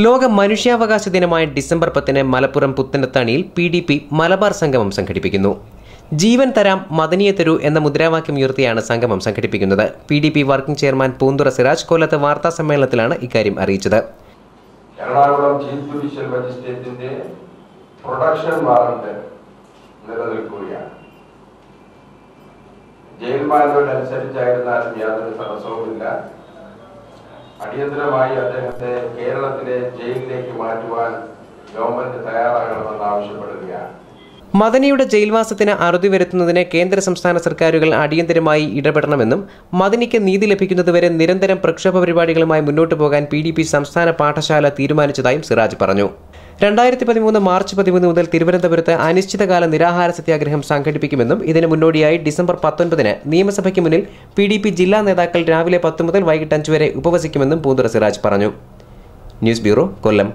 ലോക മനുഷ്യാവകാശ ദിനമായ ഡിസംബർ 10 മലപ്പുറം പുത്തനത്താണിയിൽ PDP മലബാർ സംഗമം സംഘടിപ്പിക്കുന്നു. ജീവൻ തരാം മദനിയെ തരൂ എന്ന മുദ്രാവാക്യം ഉയർത്തിയാണ് സംഗമം സംഘടിപ്പിക്കുന്നത്. PDP working chairman Poonthura Siraj കൊല്ലത്ത് വാർത്താ സമ്മേളനത്തിലാണ് ഇക്കാര്യം അറിയിച്ചത്. എറണാകുളം ചീഫ് ജുഡീഷ്യൽ മജിസ്ട്രേറ്റിന്റെ പ്രൊഡക്ഷൻ വാറന്റ് നിലനിൽക്കുകയാണ്. ജയിൽ മാനുവൽ അനുസരിച്ചായിരുന്നാലും യാതൊരു തടസ്സവുമില്ല. അടിയന്തരമായി അദ്ദേഹത്തെ കേരളത്തിലെ ജയിലിലേക്ക് മാറ്റുവാൻ ഗവൺമെന്റ് തയ്യാറാകണമെന്ന് ആവശ്യപ്പെടുകയാണ്. മദനിയുടെ ജയിൽവാസത്തിന് അറുതി വരുത്തുന്നതിന് കേന്ദ്ര സംസ്ഥാന സർക്കാരുകൾ അടിയന്തരമായി ഇടപെടണമെന്നും മദനിക്ക് നീതി ലഭിക്കുന്നതുവരെ നിരന്തരം പ്രക്ഷോഭ പരിപാടികളുമായി മുന്നോട്ടു പോകാൻ PDP സംസ്ഥാന പാഠശാല തീരുമാനിച്ചതായും സിറാജ് പറഞ്ഞു. 2013 മാർച്ച് 13 മുതൽ തിരുവനന്തപുരത്ത് അനിശ്ചിതകാല നിരാഹാര സത്യാഗ്രഹം സംഘടിപ്പിക്കുമെന്നും ഇതിന് മുന്നോടിയായി ഡിസംബർ 19 നിയമസഭയ്ക്ക് മുന്നിൽ PDP ജില്ലാ നേതാക്കൾ രാവിലെ 10 മുതൽ വൈകിട്ട് 5 വരെ ഉപവസിക്കുമെന്നും പൂന്തുറ സിറാജ് പറഞ്ഞു. ന്യൂസ് ബ്യൂറോ, കൊല്ലം.